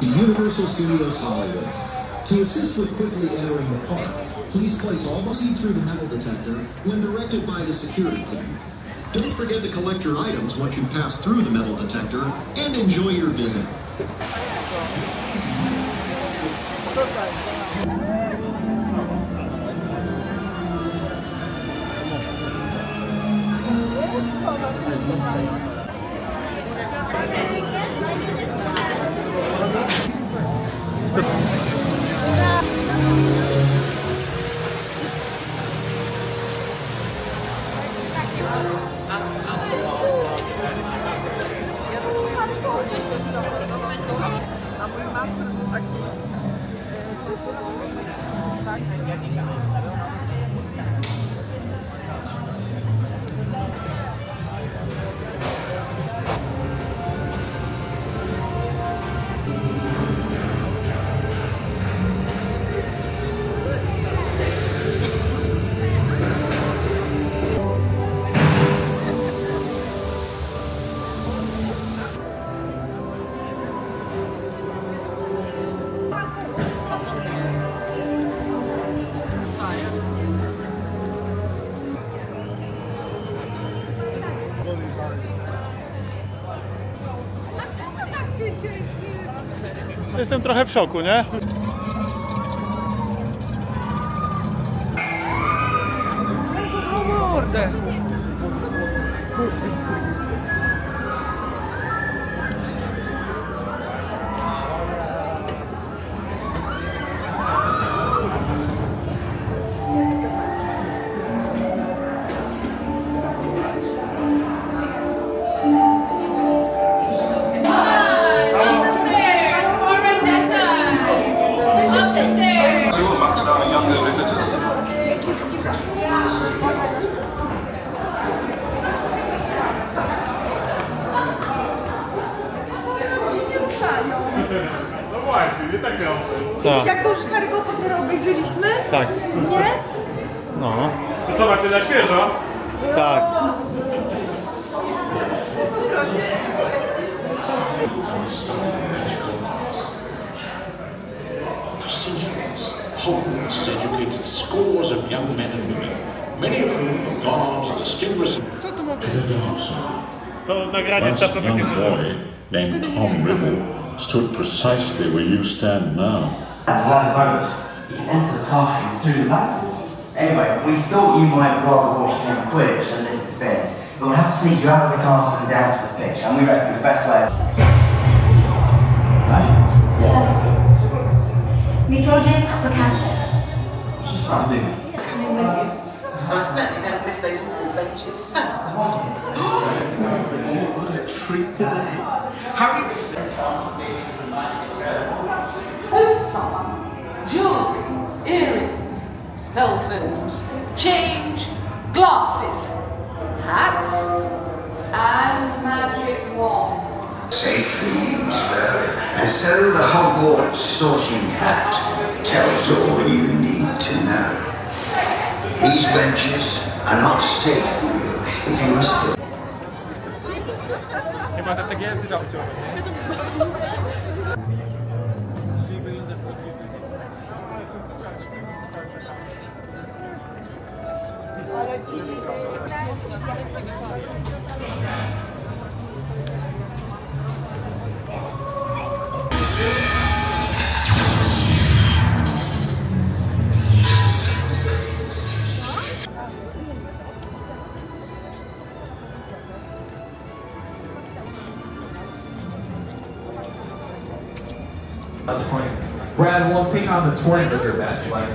Universal Studios Hollywood. To assist with quickly entering the park, please place all proceed through the metal detector when directed by the security team. Don't forget to collect your items once you pass through the metal detector and enjoy your visit. A mój matce był taki... Jestem trochę w szoku, nie? Kurde! No właśnie, nie tak miał. Widzisz, jak to już Harry'ego Pottera obejrzeliśmy? Tak. Nie? No. To co, macie na świeżo? Tak. For centuries, Hogwarts has educated scores of young men and women, many of whom have gone on to distinguish themselves. To nagranie czasowe young boy named Tom Riddle stood precisely where you stand now. Right above us, you can enter the classroom through the back door. Anyway, we thought you might rather watch a game of Quidditch than listen to bits, but we'll have to sneak you out of the castle and down to the pitch, and we reckon the best way. Right? Yes. Miss Rogers, look at it. She's trying to do it. I certainly don't miss those little benches so. You've got a treat today. Harry. Someone. Jewelry, earrings, cell phones, change, glasses, hats, and magic wands. Safe thieves, and so the Hogwarts sorting hat tells all you need to know. These benches are not safe for you if you are still. That's point. Brad won't take on the touring with their best life.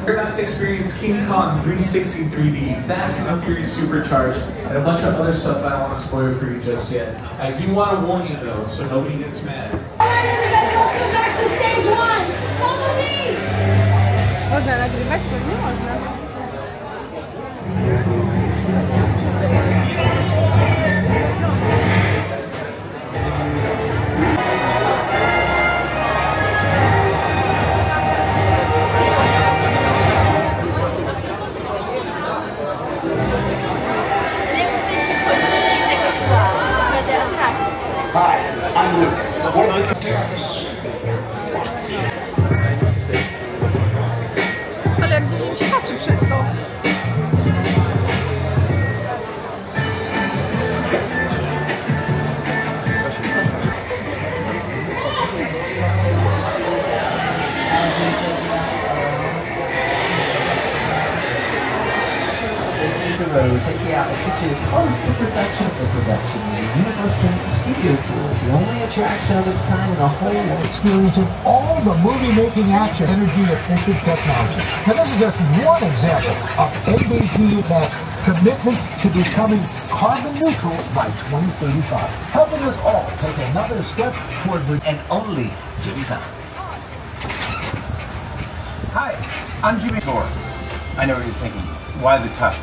We're about to experience King Kong 360 3D, Fast and Furious Supercharged, and a bunch of other stuff I don't want to spoil for you just yet. I do want to warn you though, so nobody gets mad. Alright everybody, welcome back to stage one! Follow me! Można nagrywać? Pewnie można. Hi, I'm Luke, one of Ale jak dziwnie mi się patrzy przez to. Take you out, which is close to production or production. Universal Studio Tour is the only attraction of its kind in the whole world. Experiencing all the movie-making action, energy-efficient technology. Now, this is just one example of NBCU's commitment to becoming carbon neutral by 2035, helping us all take another step toward and only Jimmy Fallon. Hi, I'm Jimmy Tor. I know what you're thinking. Why the tux?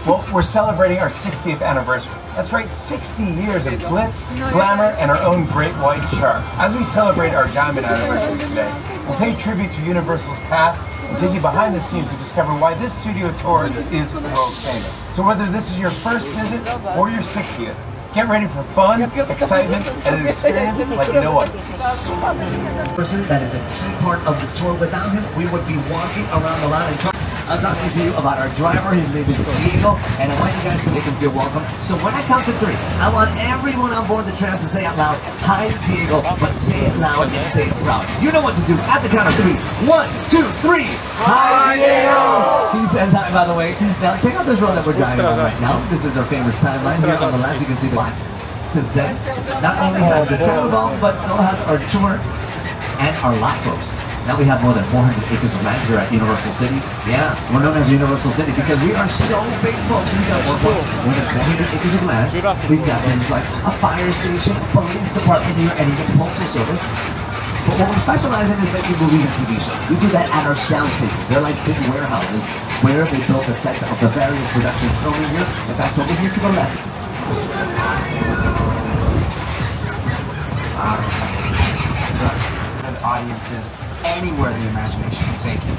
Well, we're celebrating our 60th anniversary. That's right, 60 years of glitz, glamour, and our own great white shark. As we celebrate our diamond anniversary today, we'll pay tribute to Universal's past and take you behind the scenes to discover why this studio tour is world famous. So whether this is your first visit or your 60th, get ready for fun, excitement, and an experience like no other. Person that is a key part of this tour. Without him, we would be walking around the lot and I'm talking to you about our driver. His name is Diego, and I want you guys to make him feel welcome. So when I count to 3, I want everyone on board the tram to say out loud, "Hi, Diego," but say it loud and say it proud. You know what to do. At the count of 3. 1, 2, 3. Hi, Diego! He says hi, by the way. Now check out this road that we're driving on right now. This is our famous sideline. Here on the left, you can see the lot. Since then, not only has the tram evolved, but so has our tour and our lot ropes. Now we have more than 400 acres of land here at Universal City. Yeah, we're known as Universal City because we are so big, folks. We've got more than 400 acres of land. We've got things like a fire station, a police department here, and even postal service. But what we specialize in is making movies and TV shows. We do that at our sound stations. They're like big warehouses where they build the sets of the various productions filming here. In fact, over here to the left. Audiences anywhere the imagination can take you.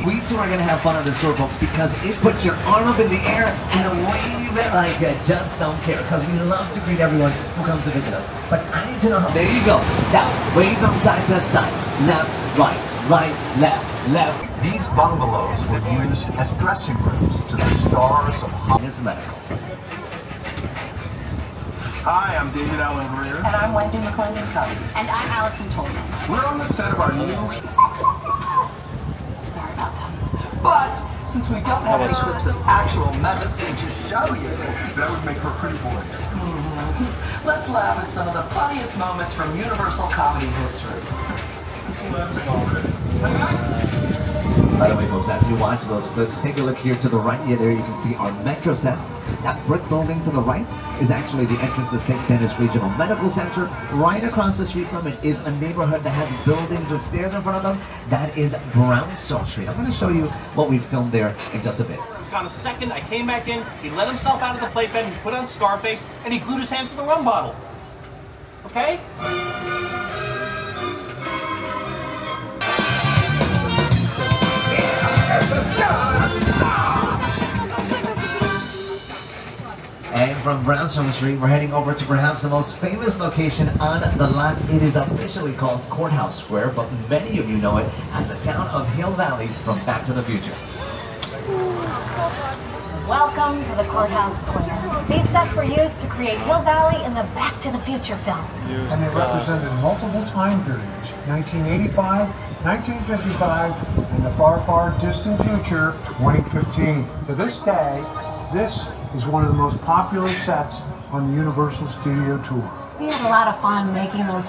We too are going to have fun on this tour, folks, because it puts your arm up in the air and wave it like you just don't care, because we love to greet everyone who comes to visit us. But I need to know how. There you go. Now, wave from side to side. Left, right, right, left, left. These bungalows were used as dressing rooms to the stars of Hogsmeade. Hi, I'm David Allen Greer. And I'm Wendy McClendon Covey. And I'm Allison Tolman. We're on the set of our new... Sorry about that. But since we don't have any clips of actual medicine to show you... That would make for a pretty voyage. Let's laugh at some of the funniest moments from Universal comedy history. By the way, folks, as you watch those clips, take a look here to the right. Yeah, there you can see our metro sets. That brick building to the right is actually the entrance to St. Denis Regional Medical Center. Right across the street from it is a neighborhood that has buildings with stairs in front of them. That is Brownstone Street. I'm going to show you what we filmed there in just a bit. On a second, I came back in, he let himself out of the playpen, he put on Scarface, and he glued his hands to the rum bottle. Okay? And from Brownstone Street, we're heading over to perhaps the most famous location on the lot. It is officially called Courthouse Square, but many of you know it as the town of Hill Valley from Back to the Future. Welcome to the Courthouse Square. These sets were used to create Hill Valley in the Back to the Future films. And they represented multiple time periods, 1985, 1955, and the far, far distant future, 2015. To this day, this is one of the most popular sets on the Universal Studio Tour. We had a lot of fun making those.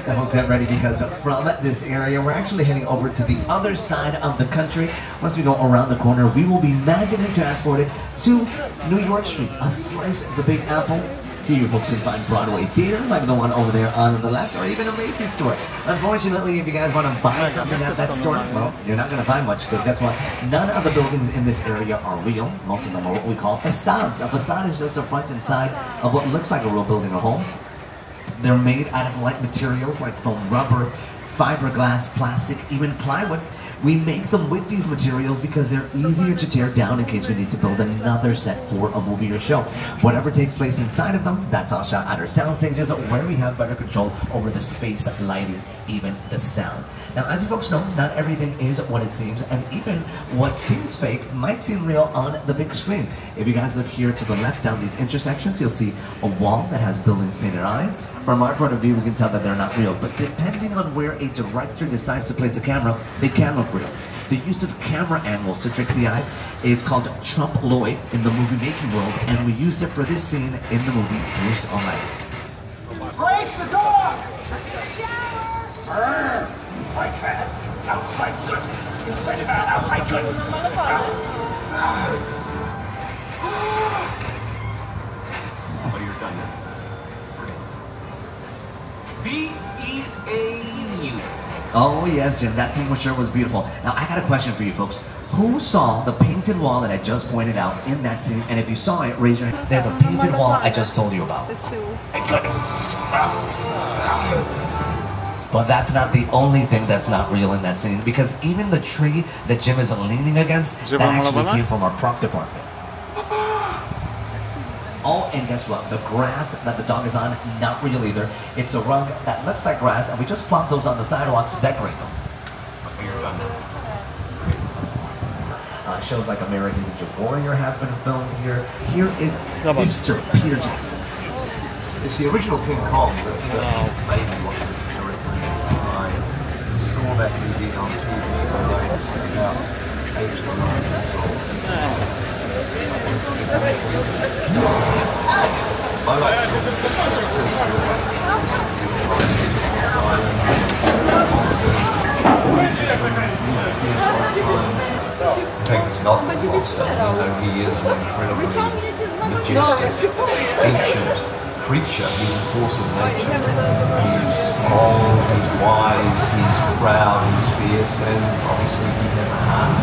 Now get ready, because from this area, we're actually heading over to the other side of the country. Once we go around the corner, we will be magically transported to New York Street, a slice of the Big Apple. Here you folks can find Broadway theaters like the one over there on the left, or even a Macy's store. Unfortunately, if you guys want to buy something at that store, well, you're not going to find much, because guess what? None of the buildings in this area are real. Most of them are what we call facades. A facade is just the front and side of what looks like a real building or home. They're made out of light materials like foam, rubber, fiberglass, plastic, even plywood. We make them with these materials because they're easier to tear down in case we need to build another set for a movie or show. Whatever takes place inside of them, that's all shot at our sound stages where we have better control over the space, lighting, even the sound. Now, as you folks know, not everything is what it seems, and even what seems fake might seem real on the big screen. If you guys look here to the left down these intersections, you'll see a wall that has buildings painted on it. From our point of view, we can tell that they're not real, but depending on where a director decides to place a camera, they can look real. The use of camera angles to trick the eye is called trompe-l'oeil in the movie-making world, and we used it for this scene in the movie Bruce Almighty. Grace, the dog! Inside bad, outside good. Inside bad, outside good. Oh, you're done now. B-E-A-U. Oh yes, Jim, that scene sure was beautiful. Now I got a question for you folks. Who saw the painted wall that I just pointed out in that scene? And if you saw it, raise your hand. They're the painted wall I just told you about. But that's not the only thing that's not real in that scene, because even the tree that Jim is leaning against, that actually came from our prop department. Oh, and guess what? The grass that the dog is on, not real either. It's a rug that looks like grass, and we just plopped those on the sidewalks to decorate them. Shows like American Ninja Warrior have been filmed here. Here is Mr. Peter Jackson. It's the original King Kong that made me watch it directly. I saw that movie on TV when I was about 8 or 9 years old. I like in fact, it's not the monster, he is an incredibly majestic, ancient creature. He's a force of nature. He's old, he's wise, he's proud, he's fierce, and obviously he has a heart.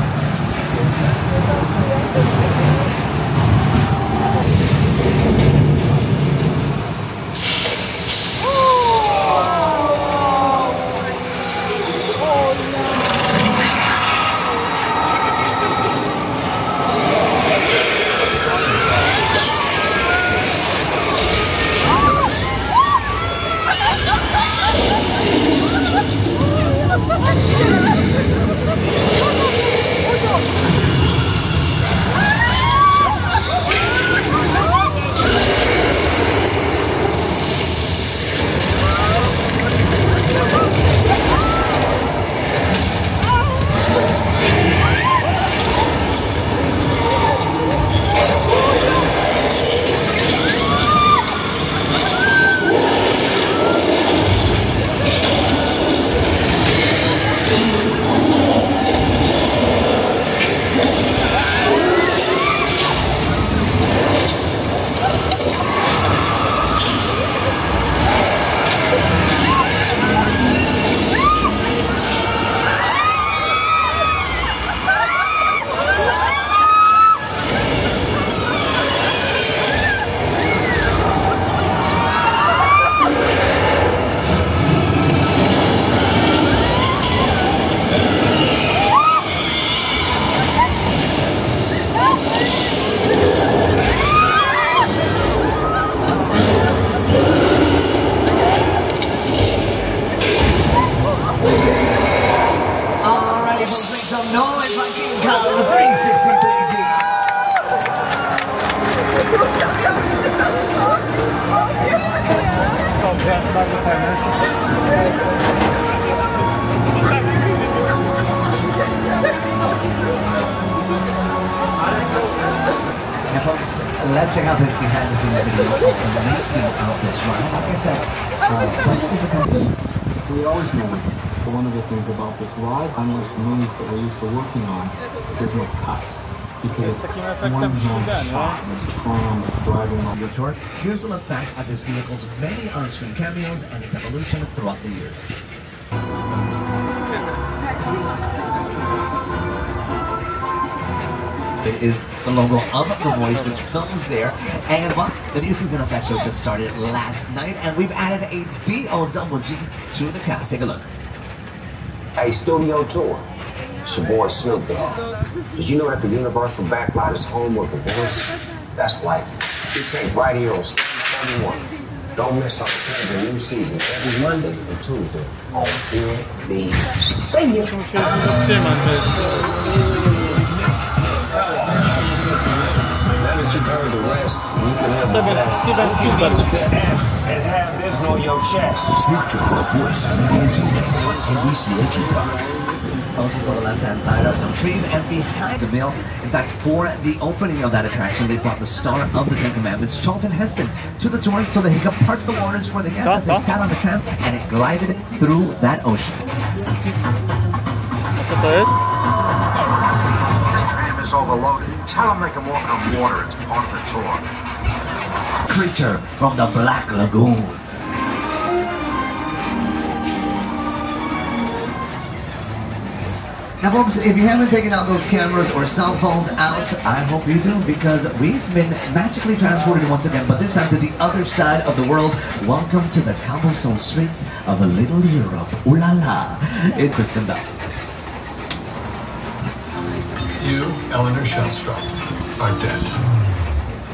Let's check out this behind the scenes video of the making of this ride. Like I said, we always knew one of the things about this ride, unlike the movies that we're used to working on, there's no cuts. Because one hand shot, this tram driving on your tour. Here's a look back at this vehicle's many on-screen cameos and its evolution throughout the years. It is the logo of The Voice, which films there. And well, the new season of that show just started last night, and we've added a D-O-double-G to the cast. Take a look. A studio tour. It's your boy Snoop Dogg. Did you know that the Universal Backlot is home of The Voice? That's right. We take right here on Station 31. Don't miss our incredible new season every Monday and Tuesday on NBC. Now that you've heard the rest, you can have the best. You can get the best and have this on your chest. Snoop Dogg's The Voice, Monday and Tuesday on NBC Peacock. Also to the left-hand side are some trees, and behind the mill, in fact, for the opening of that attraction, they brought the star of the Ten Commandments, Charlton Heston, to the tour so that he could part the waters for the guests as they sat on the tram, and it glided through that ocean. Co to jest? This tram is overloaded. Tell them they can walk on water. It's part of the tour. Creature from the Black Lagoon. Now folks, if you haven't taken out those cameras or cell phones out, I hope you do, because we've been magically transported once again, but this time to the other side of the world. Welcome to the cobblestone streets of a little Europe. Ooh la la, in Crescendo. You, Eleanor Shellstrop, are dead.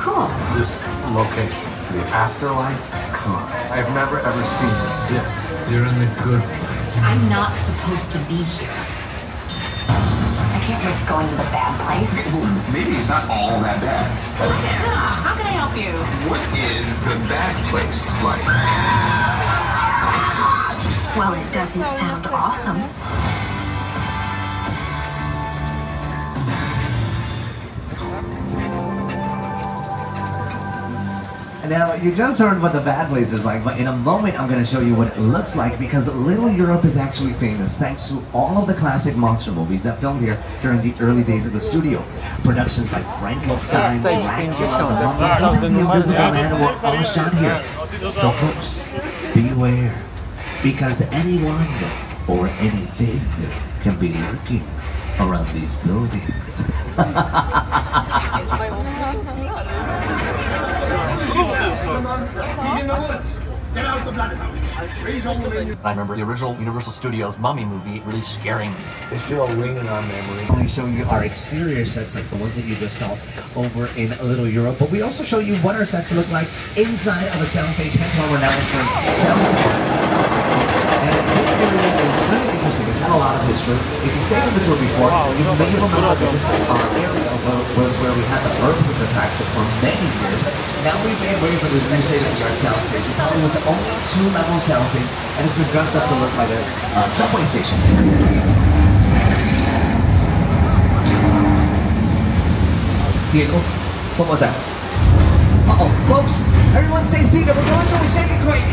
Cool. This location, the afterlife, come on. I've never ever seen this. You're in the good place. I'm not supposed to be here. I can't risk going to the bad place. Maybe it's not all that bad. How can I help you? What is the bad place like? Well, it doesn't sound awesome. Now, you just heard what the bad place is like, but in a moment I'm going to show you what it looks like, because Little Europe is actually famous thanks to all of the classic monster movies that filmed here during the early days of the studio. Productions like Frankenstein, Dracula, The Mummy, even The Invisible Man were all shot here. So folks, beware, because anyone or anything can be lurking around these buildings. I remember the original Universal Studios Mummy movie really scaring me. It's still ringing in our memory. We show you our exterior sets like the ones that you just saw over in Little Europe, but we also show you what our sets look like inside of a soundstage, hence why we're now in soundstage. And this area is really interesting. It's had a lot of history. If you've taken the tour before, you may remember that this area was where we had the earthquake attraction for many years. Now we've been waiting for this new state-of-the-art soundstage. It's Hollywood's only two-level soundstage, and it's been dressed up to look like a subway station. Diego, what was that? Uh-oh, folks, everyone stay seated. We're going through a shake and quake.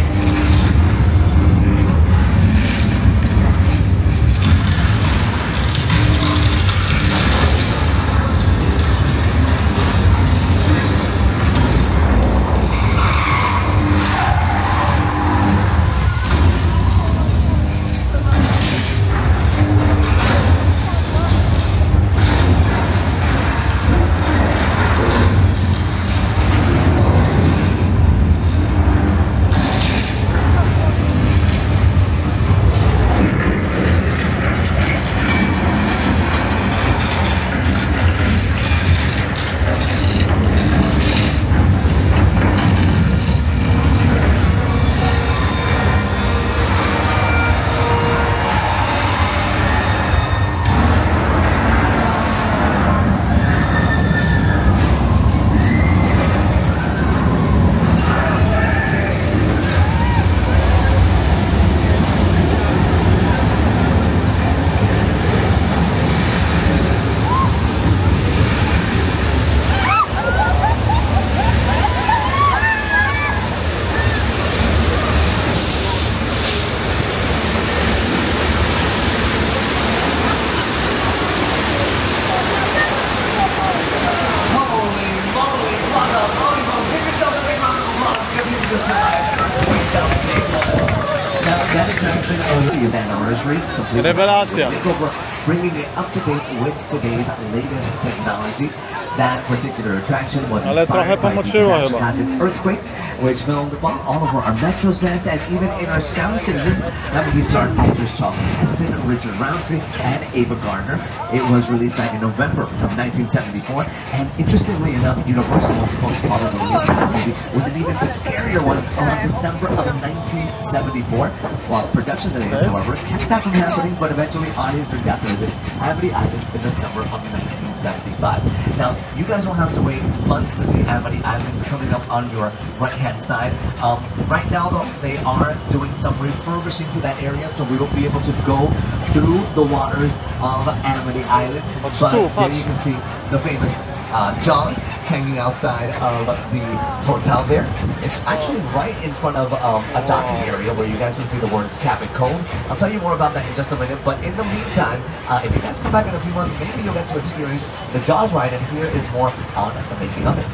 Rewelacja. Bringing it up to date with today's latest technology. That particular attraction was inspired by the classic earthquake, which filmed all over our metro sets and even in our sound stages. That movie starred actors Charlton Heston, Richard Roundtree, and Ava Gardner. It was released back in November of 1974, and interestingly enough, Universal was supposed to follow the release of the movie with an even scarier one around December of 1974. While production delays, however, kept that from happening, but eventually audiences got to visit Amity Island in the summer of 1975. Now, you guys won't have to wait months to see Amity Island. It's coming up on your right-hand side. Right now, though, they are doing some refurbishing to that area, so we will be able to go through the waters of Amity Island. But there you can see the famous Jaws hanging outside of the hotel there. It's actually right in front of a docking area where you guys can see the words Cap and Cone. I'll tell you more about that in just a minute, but in the meantime, if you guys come back in a few months, maybe you'll get to experience the Jaws ride, and here is more on the making of it.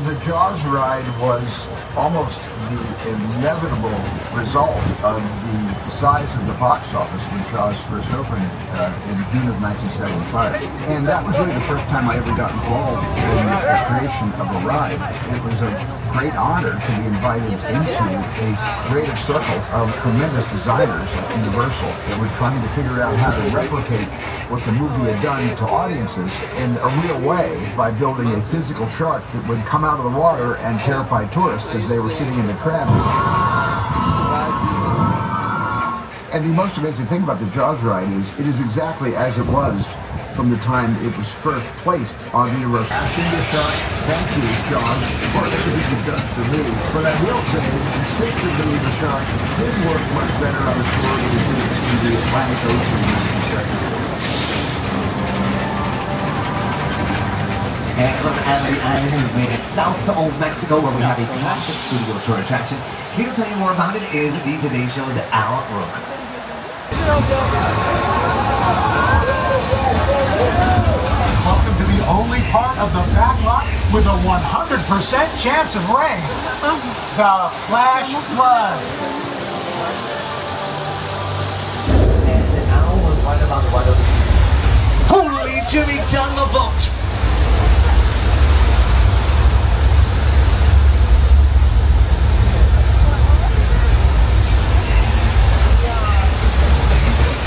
The Jaws ride was almost the inevitable result of the size of the box office when Jaws first opened in June of 1975. And that was really the first time I ever got involved in the creation of a ride. It was a great honor to be invited into a creative circle of tremendous designers at Universal that were trying to figure out how to replicate what the movie had done to audiences in a real way by building a physical shark that would come out of the water and terrify tourists as they were sitting in the crab. And the most amazing thing about the Jaws ride is it is exactly as it was from the time it was first placed on the Universal. Thank you, John, for everything you've done for me. But I will say, instinctively, the shark did work much better on the shore than it did in the Atlantic Ocean. And from Amity Island, we've made it south to Old Mexico, where we have a classic studio tour attraction. Here to tell you more about it is the Today Show's Al Roker. Welcome to the only part of the back lot with a 100% chance of rain. The Flash Flood. And Al was right about the weather. Holy Jimmy Jungle Books!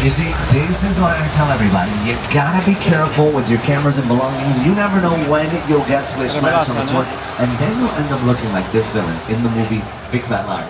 You see, this is what I tell everybody. You gotta be careful with your cameras and belongings. You never know when you'll get split smashed on the tour, and then you'll end up looking like this villain in the movie Big Fat Liar.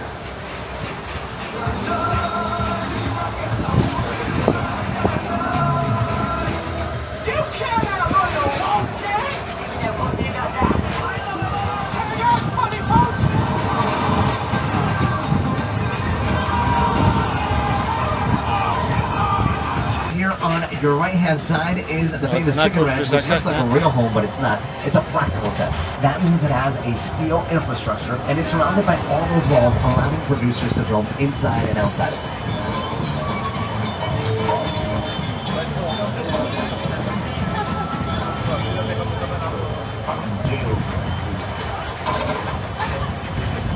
On your right-hand side is the famous chicken ranch, which looks like a real home, but it's not. It's a practical set. That means it has a steel infrastructure, and it's surrounded by all those walls, allowing producers to film inside and outside of it.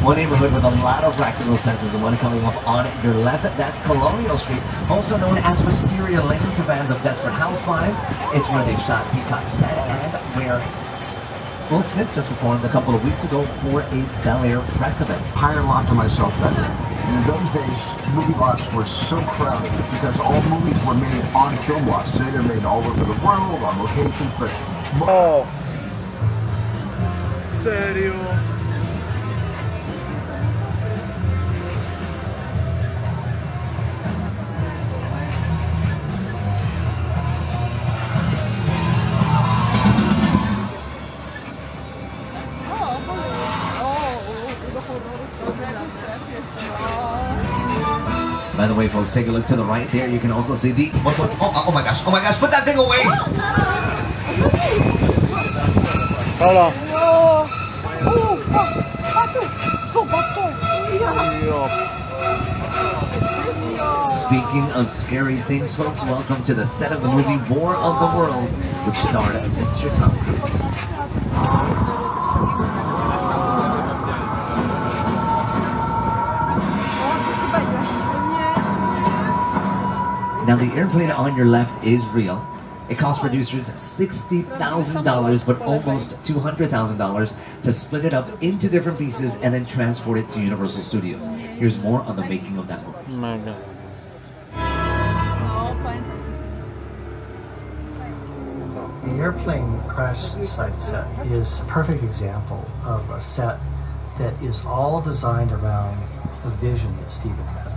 One neighborhood with a lot of practical sets is the one coming up on your left. That's Colonial Street, also known as Wisteria Lane to fans of Desperate Housewives. It's where they shot Peacock's Ted and where Will Smith just performed a couple of weeks ago for a Bel Air press event. Higher lot to myself better. In those days, movie lots were so crowded because all movies were made on film lots. Today they're made all over the world, on locations, but... Oh! Serio? By the way, folks, take a look to the right there. You can also see the... Oh my gosh, put that thing away! Hold on. Speaking of scary things, folks, welcome to the set of the movie War of the Worlds, which starred Mr. Tom Cruise. Now the airplane on your left is real. It cost producers $60,000, but almost $200,000 to split it up into different pieces and then transport it to Universal Studios. Here's more on the making of that movie. My God. The airplane crash site set is a perfect example of a set that is all designed around the vision that Steven had.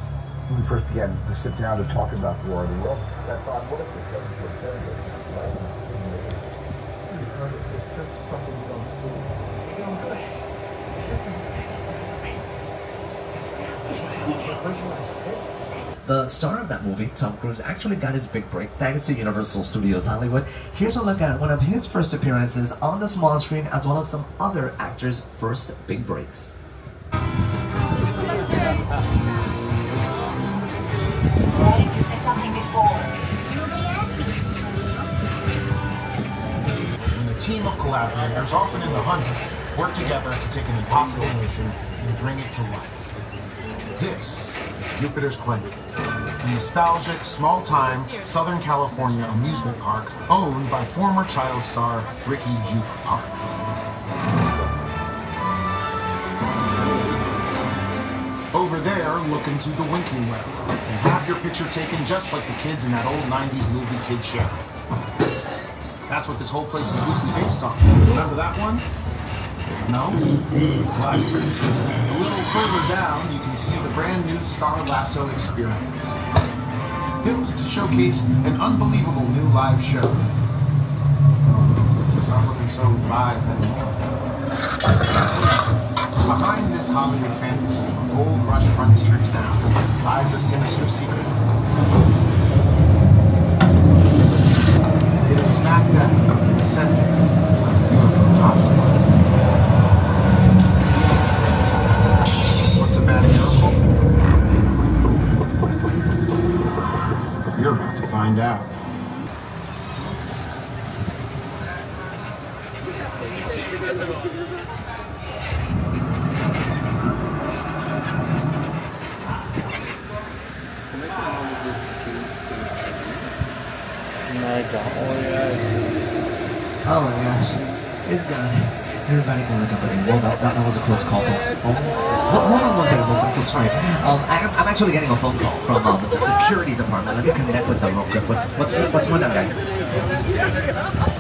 When we first began to sit down to talk about the War of the World, I thought, what if it's because it's just something you don't see. The star of that movie, Tom Cruise, actually got his big break thanks to Universal Studios Hollywood. Here's a look at one of his first appearances on the small screen, as well as some other actors' first big breaks. You say something before. When a team of collaborators, often in the hundreds, work together to take an impossible mission and bring it to life. This is Jupiter's Claim, a nostalgic, small-time Southern California amusement park owned by former child star Ricky Juke Park. Over there, look into the winking well and have your picture taken just like the kids in that old 90s movie Kid Show. That's what this whole place is loosely based on. Remember that one? No? Right. A little further down, you can see the brand new Star Lasso experience. Built to showcase an unbelievable new live show. It's not looking so live anymore. Behind this Hollywood fantasy of gold rush frontier town lies a sinister secret. It is smack dab in the center of the Hogsmeade. What's a bad miracle? You're about to find out. Oh my gosh, it's gone. Everybody can look up at me. Well, that was a close call, folks. Hold on one second, folks. I'm so sorry. I'm actually getting a phone call from the security department. Let me connect with them real quick. What's going on, guys?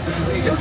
This is Agent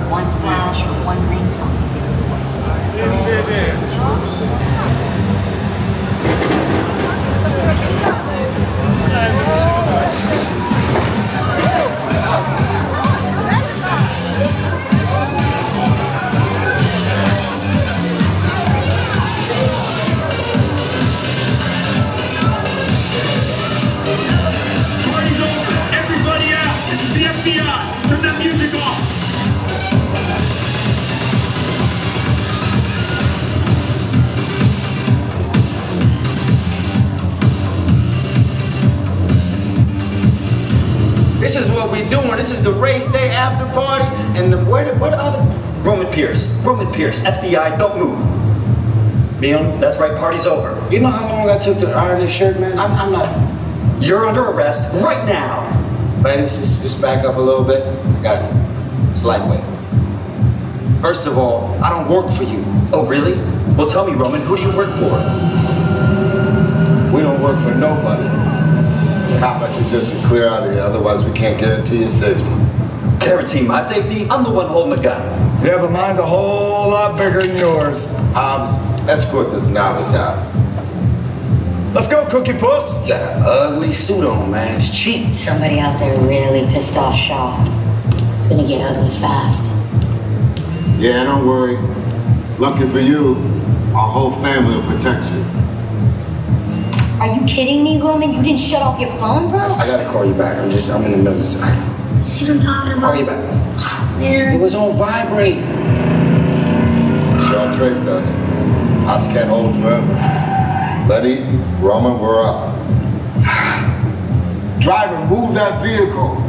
One flash or one ringtone can give us This is what we're doing. This is the race day after party. And where the other? Roman Pierce, FBI, don't move. Leon? That's right, party's over. You know how long I took to iron this shirt, man? I'm not... You're under arrest right now. Ladies, just back up a little bit. I got it. It's lightweight. First of all, I don't work for you. Oh, really? Well, tell me, Roman, who do you work for? We don't work for nobody. Cop, I suggest you clear out of here, otherwise we can't guarantee your safety. Guarantee my safety? I'm the one holding the gun. Yeah, but mine's a whole lot bigger than yours. Hobbs, escort this novice out. Let's go, Cookie Puss. You got an ugly suit on, man. It's cheap. Somebody out there really pissed off Shaw. It's gonna get ugly fast. Yeah, don't worry. Lucky for you, our whole family will protect you. Are you kidding me, Roman? You didn't shut off your phone, bro? I gotta call you back. I'm in the middle of this. See what I'm talking about? Call you back. Man. It was on vibrate. Sure traced us. I just can't hold him forever. Letty, Roman, we're up. Driver, move that vehicle.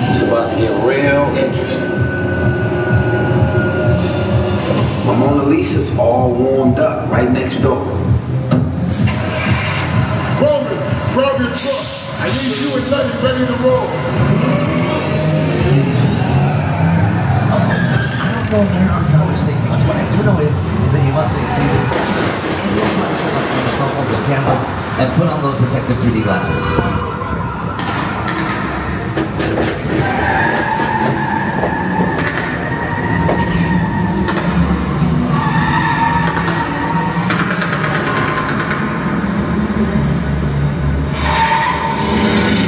It's about to get real interesting. My Mona Lisa's all warmed up right next door. Roman, grab your truck. I need you and Letty ready to roll. I don't know what you're saying much. What I do know is that you must stay seated, your cell phones and cameras, and put on those protective 3D glasses.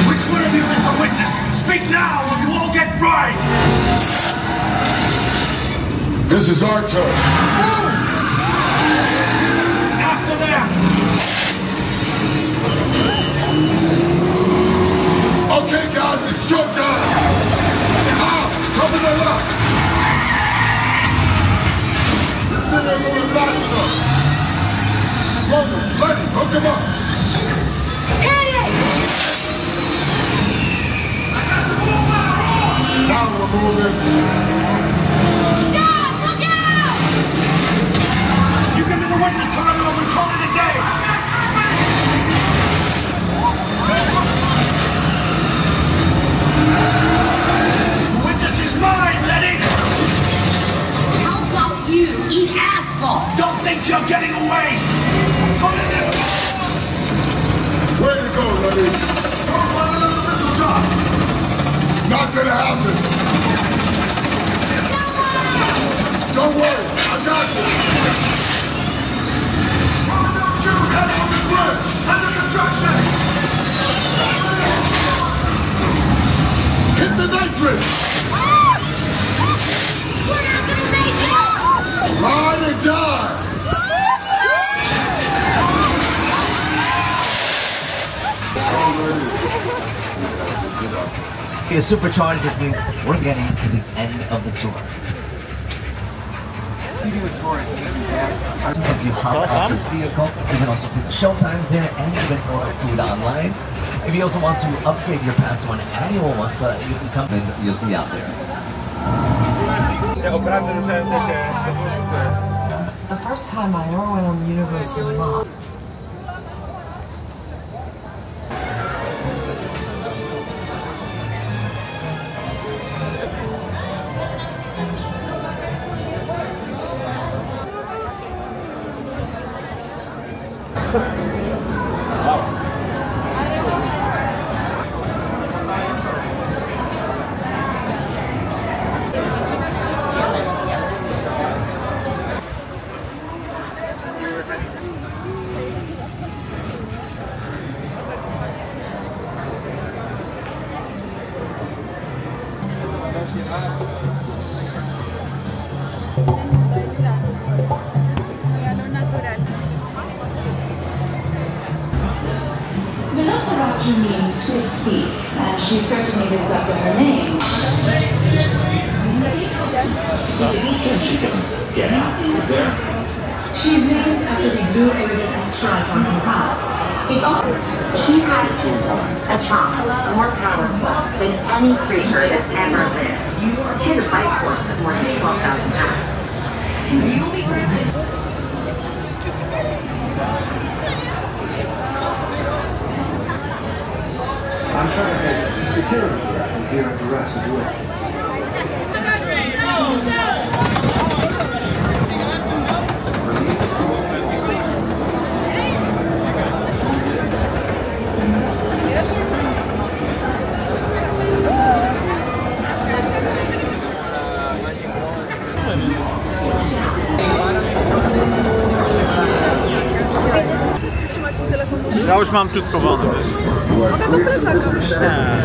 Which one of you is the witness? Speak now or you all get fried! This is our turn. After them! Okay, guys, it's showtime. Cover the lock. This thing ain't moving fast enough. Roman, Letty, hook him up. Now we're moving. You give me the witness time or we call it a day! The witness is mine, Letty! How about you eat asphalt? Don't think you're getting away! Put it in! Way to go, Letty. Don't let another missile shot! Not gonna happen. Don't worry, I got this. Don't shoot! Head on the bridge! Under construction! Hit the nitrous! We're not gonna make it! Ride and die! Is supercharged, it means we're getting to the end of the tour. You do a tour, it's fantastic. Once you hop off this vehicle, you can also see the show times there and even order food online. If you also want to upgrade your pass to an annual one so that you can come and you'll see out there. The first time I ever went on the Universal Lot. Means swift speed, and she certainly lives up to her name. She can get out, is there? She's named after the blue iridescent stripe on her back. It's all. She has a charm more powerful than any creature that's ever lived. She has a bite force of more than 12,000 pounds. I'm trying to get security here at the rest of the way. Ja już mam wszystko wolne. Mogę do plecaka. Nie.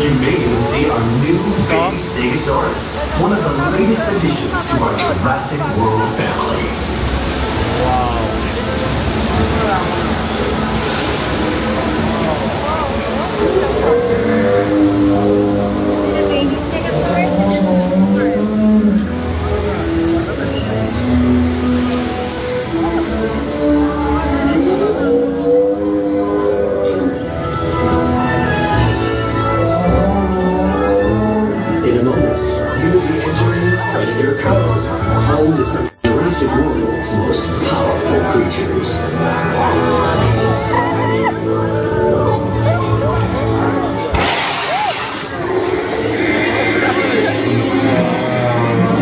You may even see our new baby Stegosaurus, one of the latest additions to our Jurassic World family. Home to some Jurassic World's most powerful creatures.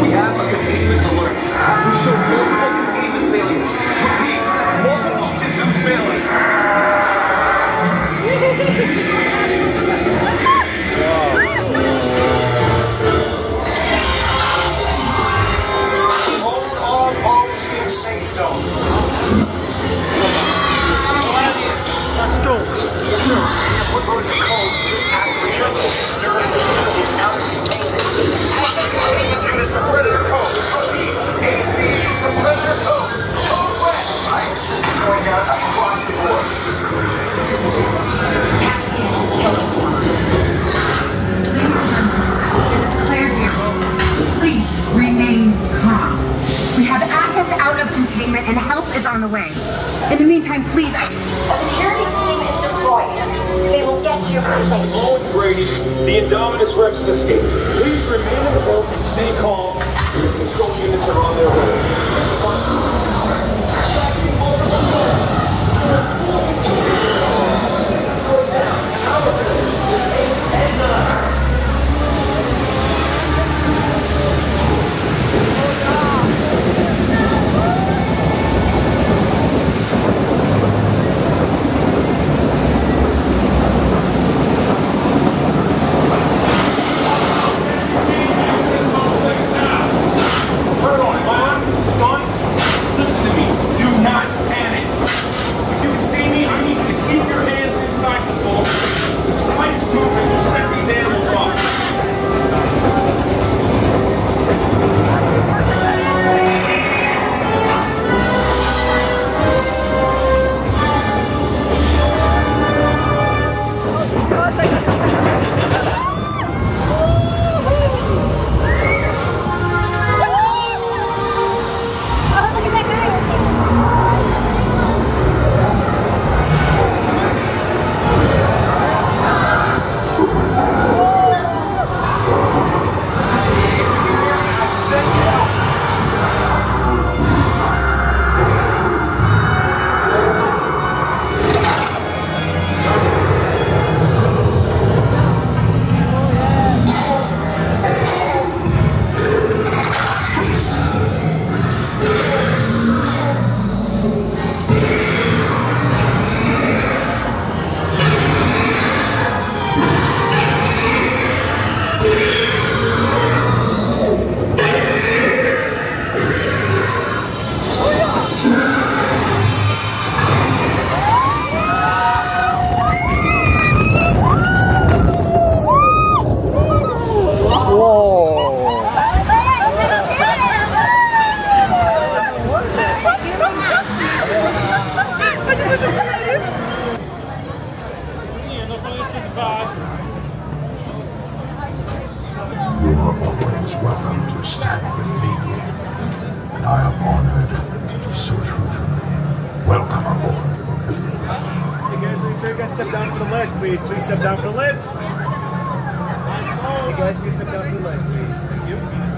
We have a containment alert. We show multiple containment failures. Repeat, multiple systems failing. Safe zone. Let's go. Please remain calm. We have assets out of containment and help is on the way. In the meantime, please, The security team is deployed. They will get to your position. Lord Brady, the Indominus Rex has escaped. Please remain in the boat and stay calm. Your control units are on their way.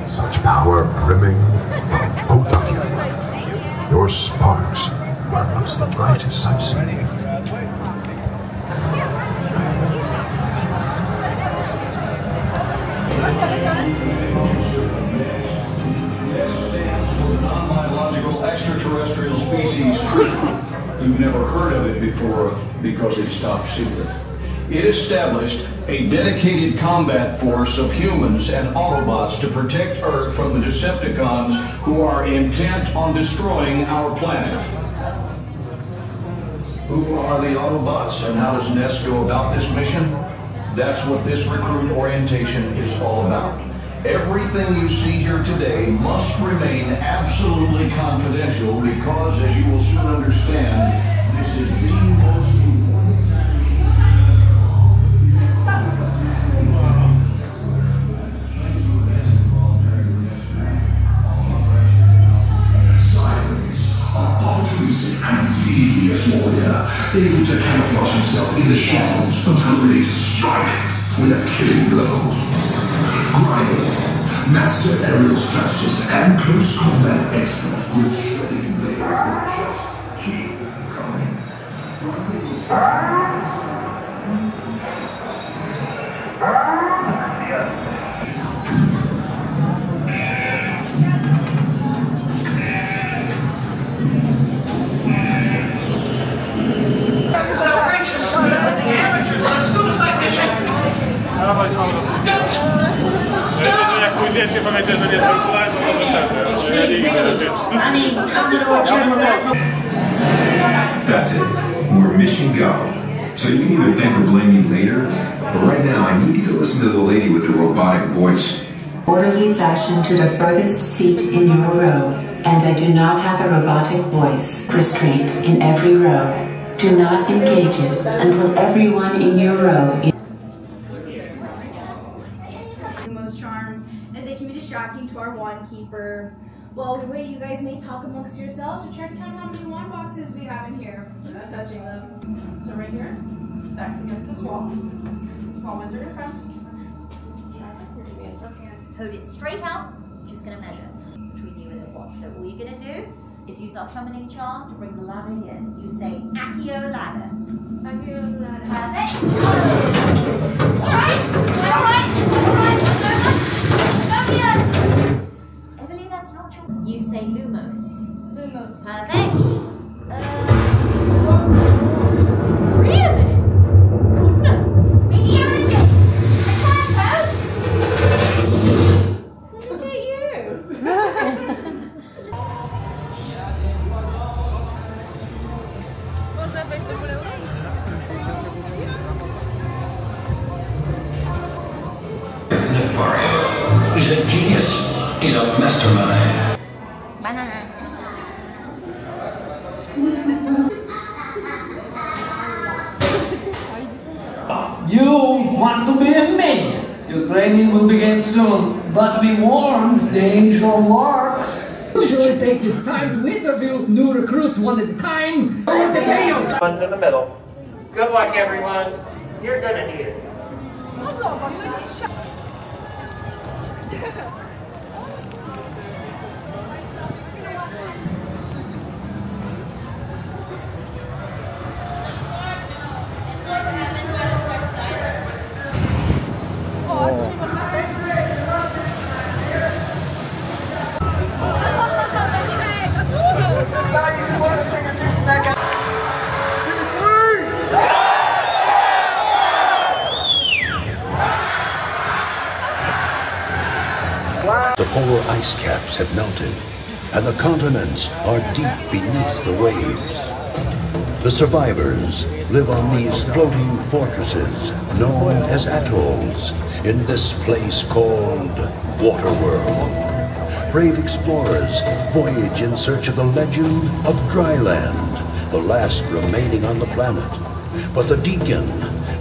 Such power brimming from both of you. Your sparks are amongst the brightest I've seen. S stands for non-biological extraterrestrial species. You've never heard of it before because it's top secret. It established a dedicated combat force of humans and Autobots to protect Earth from the Decepticons who are intent on destroying our planet. Who are the Autobots and how does Ness go about this mission? That's what this recruit orientation is all about. Everything you see here today must remain absolutely confidential because, as you will soon understand, this is the most important Silence, altruistic and devious warrior, able to camouflage himself in the shadows until ready to strike with a killing blow. Grider, master aerial strategist and close combat expert with shredding blades that just keep coming. Jak pójdziecie, powiecie, że nie zrozumiałem, to może ja nie idę, That's it. We're mission go. So you can either thank or blame me later, but right now I need you to listen to the lady with the robotic voice. Orderly fashion to the furthest seat in your row, and I do not have a robotic voice. Restraint in every row. Do not engage it until everyone in your row is most charms, as they can be distracting to our wand keeper. While we wait, you guys may talk amongst yourselves to try to count how many wand boxes we have in here. We're not touching them. So right here, backs against this wall. Small wizard in front. Hold it straight out. Just gonna measure between you and the wall. So all you're gonna do is use our summoning charm to bring the ladder in. You say Accio ladder. Accio ladder. Perfect. Alright. Emily, that's not your. You say Lumos. Lumos. Perfect. Really? Goodness. Big energy. Look at you. He's a genius. He's a mastermind. Banana. You want to be a minion. Your training will begin soon, but be warned, danger lurks. Usually take this time to interview new recruits one at a time. One's in the middle. Good luck, everyone. You're gonna need it. The polar ice caps have melted, and the continents are deep beneath the waves. The survivors live on these floating fortresses known as atolls in this place called WaterWorld. Brave explorers voyage in search of the legend of Dryland, the last remaining on the planet. But the Deacon,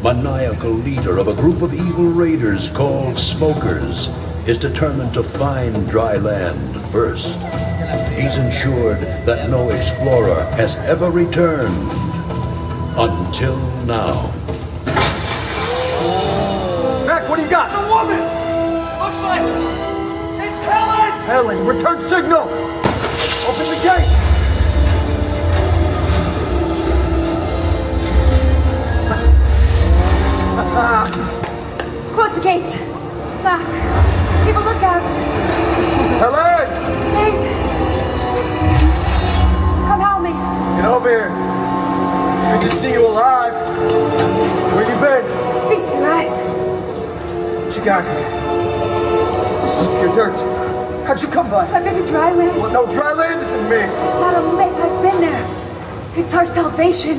maniacal leader of a group of evil raiders called Smokers, is determined to find dry land first. He's ensured that no explorer has ever returned until now. Mac, what do you got? It's a woman! Looks like it's Helen! Helen, return signal! Open the gate! Close the gate. Mac. Keep a lookout. Helen! Sage. Come help me. Get over here. Good to see you alive. Where you been? Feast your eyes. What you got here? This is pure dirt. How'd you come by? I've been to dry land. Well, no, dry land isn't me. It's not a myth. I've been there. It's our salvation.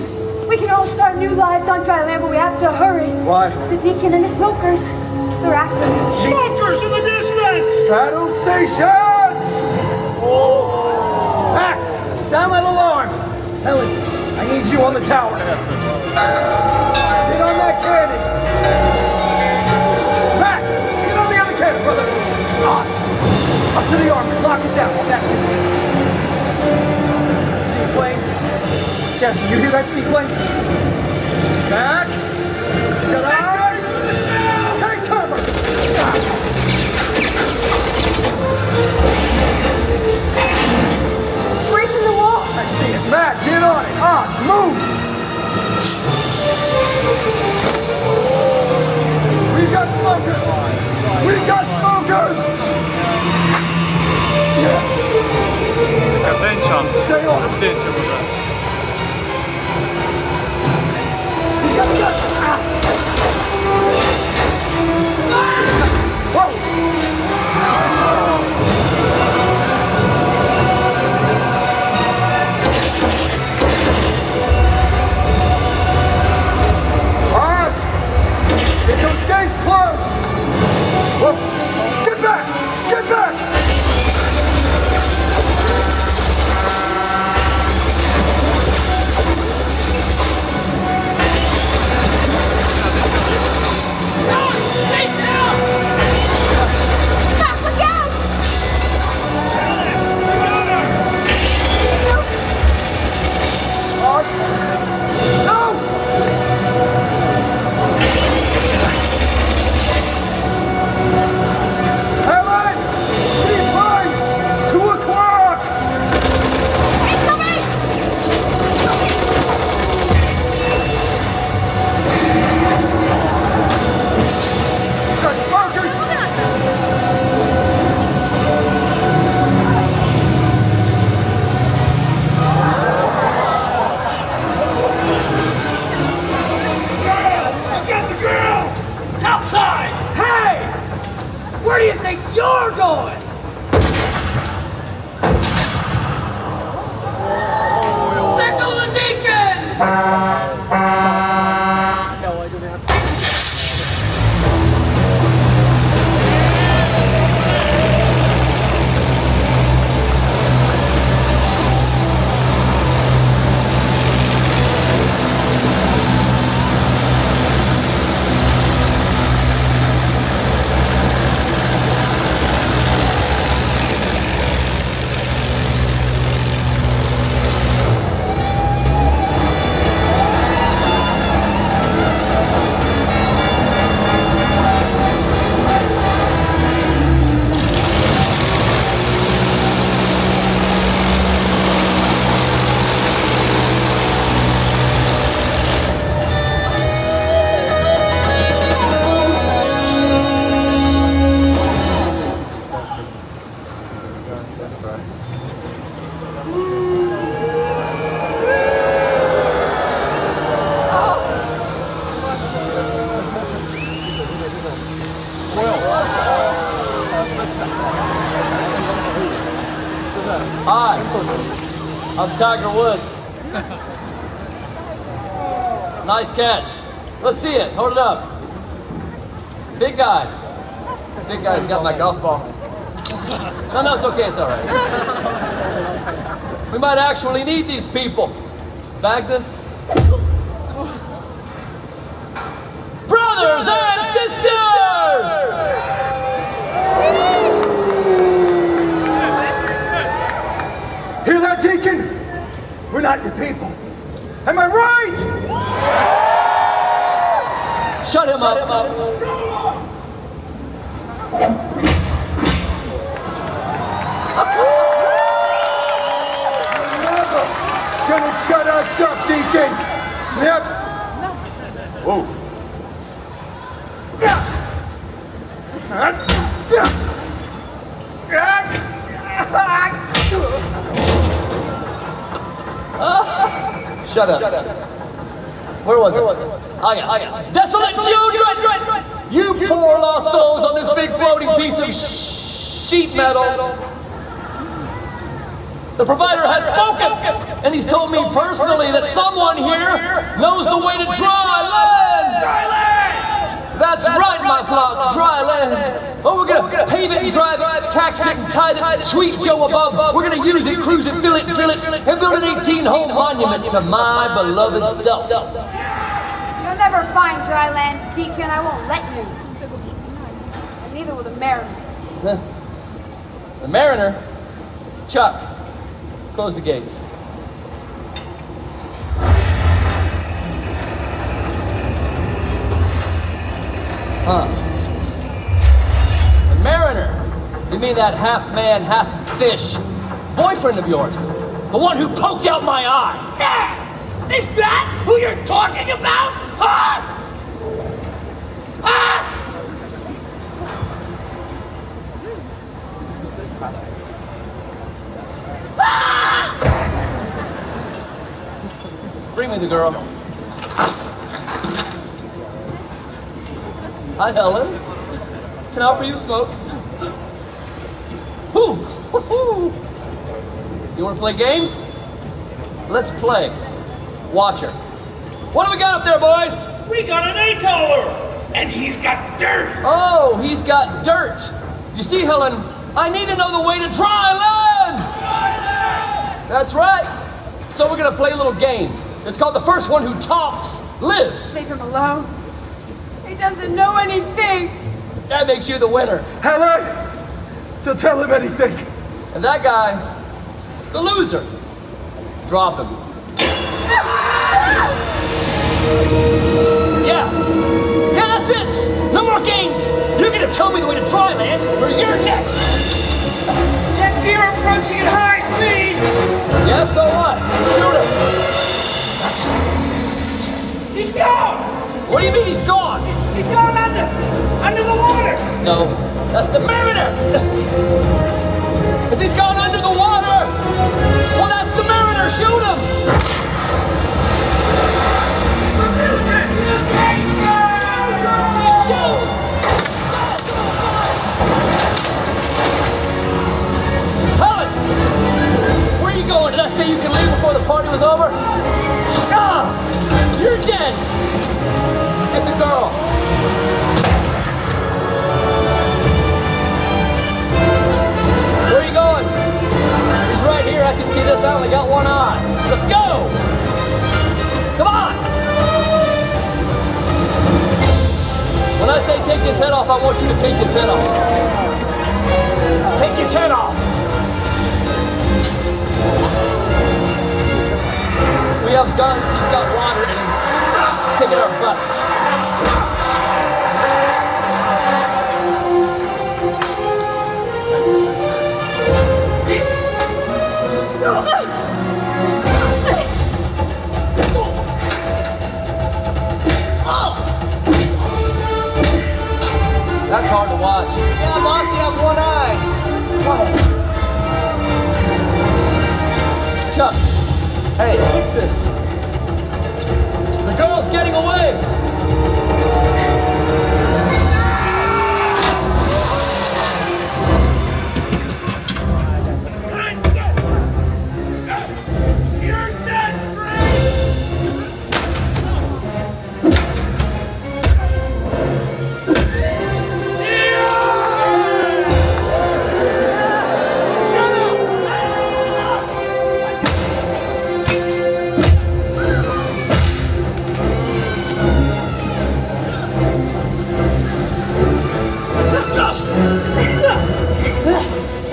We can all start new lives on dry land, but we have to hurry. What? The deacon and the smokers. They're after me. Smokers in the distance! Battle stations! Oh. Mac, sound that alarm. Helen, I need you on the tower. Get on that cannon. Mac, get on the other cannon, brother. Awesome. Up to the armor. Lock it down. Back seaplane. Jackson, you hear that seaplane? Back. Get eyes. Take cover. Breaching the wall. I see it. Matt, get on it. Oz, move. We've got smokers. We've got smokers. Stay on. He's got the gun. Oz! Get those gates closed! Whoa. Get back! Get back! Where do you think you're going? Signal the deacon! Hi, I'm Tiger Woods. Nice catch. Let's see it. Hold it up. Big guy. Big guy's got my golf ball. No, it's okay. It's all right. We might actually need these people. Bag this. Brothers and sisters! Hear that, Deacon? We're not your people. Am I right? Shut him up. Gonna shut us up, Deacon. Yep. Whoa. Shut up. Where was it? I got it. Desolate children! You poor lost souls on this big floating piece of sheet metal. The provider has spoken, and he's told me personally that someone here knows the way to dry land. Dry land! gonna pave it and drive it, tax it and tithe it, sweet Joe above. We're gonna use it, cruise it, fill it, drill it, and build an 18-hole monument to my beloved self. You'll never find dry land, Deacon. I won't let you. And neither will the Mariner. The Mariner? Chuck, close the gates. Huh. The Mariner? You mean that half-man, half-fish boyfriend of yours? The one who poked out my eye? Yeah! Is that who you're talking about? Huh? Huh? Bring me the girl. Hi, Helen. Can I offer you a smoke? Whoo! Woo-hoo! You want to play games? Let's play. Watch her. What do we got up there, boys? We got an atoller! And he's got dirt! Oh, he's got dirt. You see, Helen, I need to know the way to dry land! Dry land! That's right. So we're going to play a little game. It's called The First One Who Talks Lives. Leave him alone. He doesn't know anything. That makes you the winner. Helen! So tell him anything. And that guy, the loser. Drop him. Yeah, that's it. No more games. You're going to tell me the way to dry land, or you're next. Jet ski are approaching at high speed. Yeah, so what? Shoot him. He's gone. What do you mean he's gone? He's gone under the water. No, that's the Mariner. If he's gone under the water, well, that's the Mariner. Shoot him. Shoot. Helen, where are you going? Did I say you can leave before the party was over? Ah, you're dead. Get the girl. Where are you going? He's right here. I can see this. I only got one eye. Let's go. Come on. When I say take his head off, I want you to take his head off. Take his head off. We have guns, he's got water, and he's taking our butts. That's hard to watch. Yeah, boss, you have one eye. Chuck, hey, fix this. The girl's getting away. You're dead,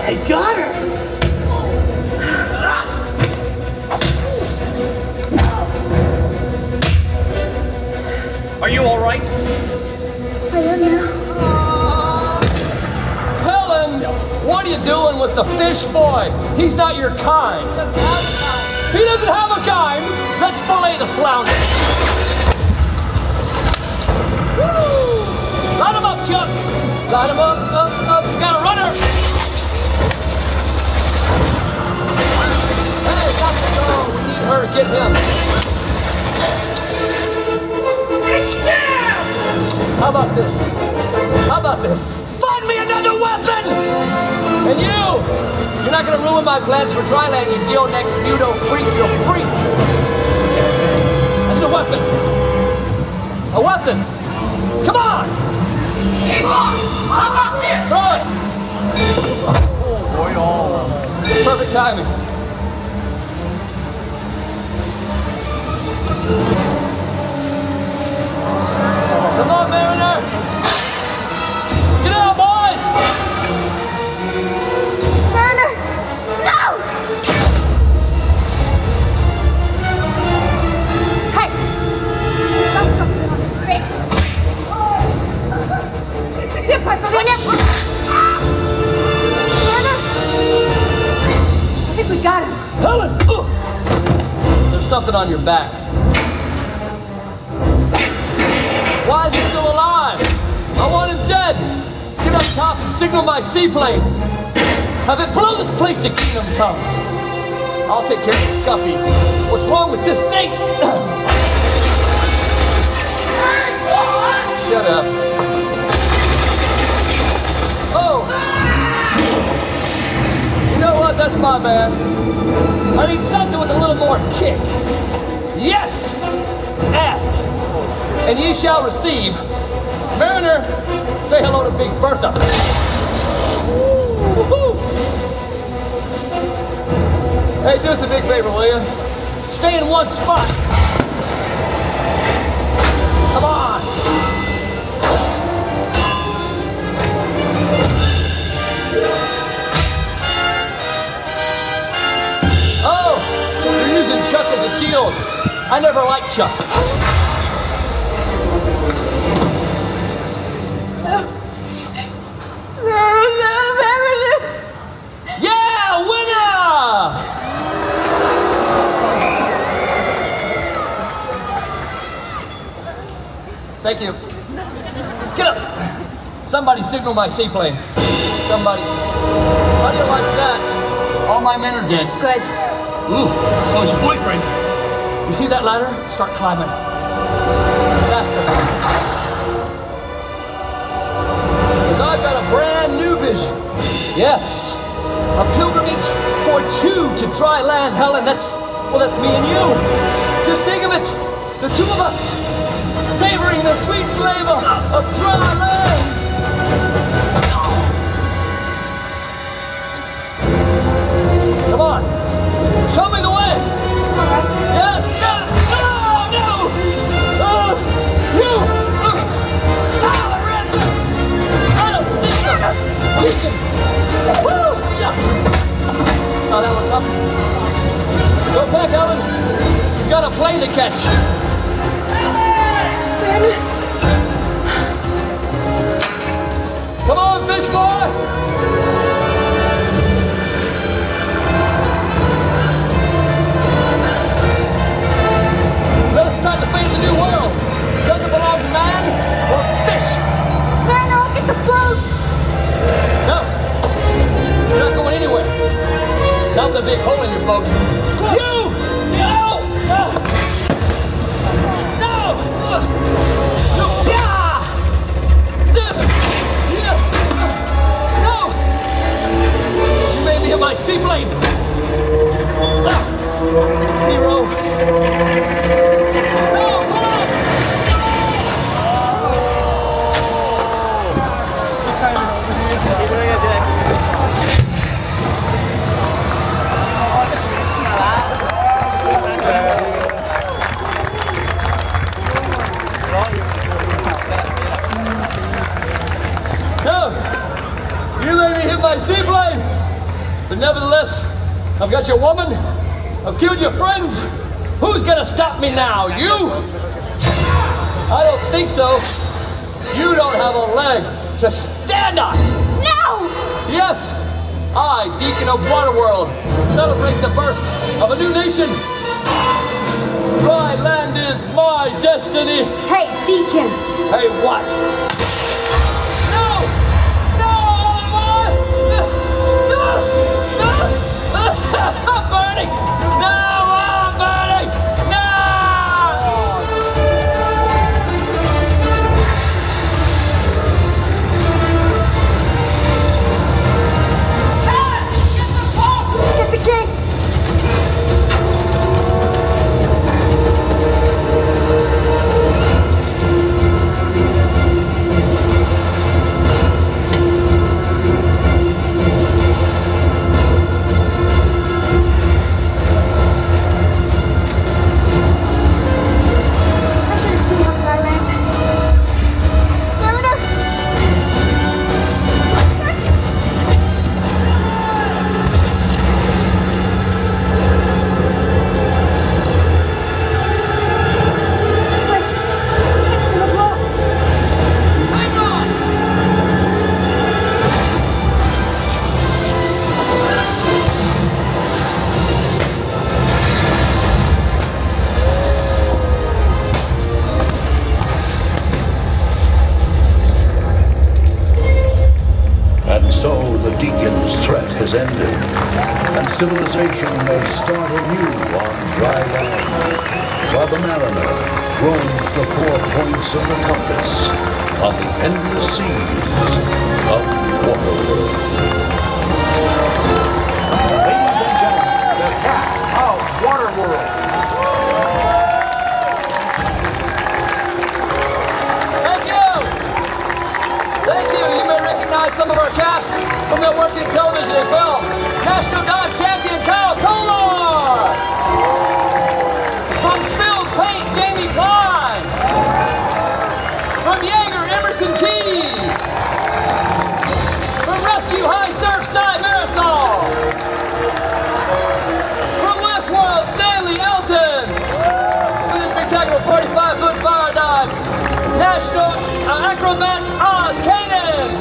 I got her! Are you all right? I am now. Helen, what are you doing with the fish boy? He's not your kind. He doesn't have a kind. Let's fillet the flounder. Woo! Line him up, Chuck. Line him up, up. You got a runner. Hey, got to go. We need her. Get him. How about this? How about this? Find me another weapon! And you're not gonna ruin my plans for dry land, you deal next muto freak, you freak! I need a weapon! A weapon! Come on! Hey, boss! How about this? Throw it! Oh, boy, oh. Perfect timing. Come on, Mariner! Get out, boys! Mariner! No! Hey! Stop something on your face! ¿Qué pasó, Doña? Mariner? I think we got him. Helen! There's something on your back. Why is he still alive? I want him dead! Get up top and signal my seaplane! Have it blow this place to Kingdom Come! I'll take care of the guppy. What's wrong with this thing? Shut up. Oh! You know what? That's my bad. I need something with a little more kick. Yes! Ask! And ye shall receive. Mariner, say hello to Big Bertha. Woo-hoo. Hey, do us a big favor, will you? Stay in one spot. Come on. Oh, you're using Chuck as a shield. I never liked Chuck. Yeah, winner! Thank you. Get up! Somebody signal my seaplane. Somebody. How do you like that? All my men are dead. Good. Ooh, so is your boyfriend. You see that ladder? Start climbing. Faster. I've got a brand new vision. Yes, a pilgrimage for two to dry land, Helen. That's me and you. Just think of it, the two of us, savoring the sweet flavor of dry land. Come on, show me the way. All right. Yes, yes, no, you. Woo! Jump! Oh, that was up. Go back, Ellen. You've got a plane to catch. Come on, fish boy! Let us start the fate of the new world. Does it belong to man or fish? Man, I'll get the boat! No! You're not going anywhere. Not the big hole in your boat. You! No! No! No! Yeah! No! You made me hit my seaplane. Hero. No, come on! My seaplane! But nevertheless, I've got your woman, I've killed your friends. Who's gonna stop me now? You? I don't think so. You don't have a leg to stand on. No! Yes, I, Deacon of WaterWorld, celebrate the birth of a new nation. Dry land is my destiny. Hey, Deacon. Hey, what? I'm burning! No, I'm burning! No! Get the gates! has ended, and civilization may start anew on dry land, while the mariner roams the 4 points of the compass on the endless seas of WaterWorld. Ladies and gentlemen, the cast of WaterWorld. Thank you! Thank you! You may recognize some of our cast from their work in television and film. National Dive Champion Kyle Kolar! From Spilled Paint, Jamie Klein! From Jaeger, Emerson Keys! From Rescue High Surf Side Marisol! From Westworld, Stanley Elton! With a spectacular 45-foot fire dive, National Acrobat Oz Kanan!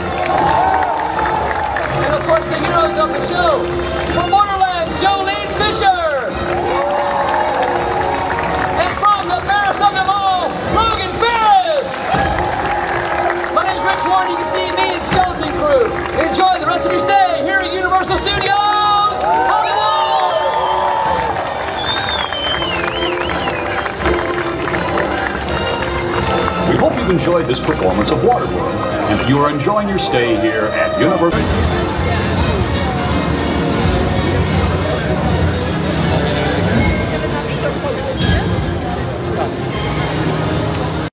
And of course the heroes of the show, from Borderlands, Jolene Fisher! And from the fairest of them all, Logan Ferris! My name's Rich Warren, you can see me and Skeleton Crew. Enjoy the rest of your stay here at Universal Studios, Hollywood! We hope you've enjoyed this performance of WaterWorld, and if you are enjoying your stay here at Universal...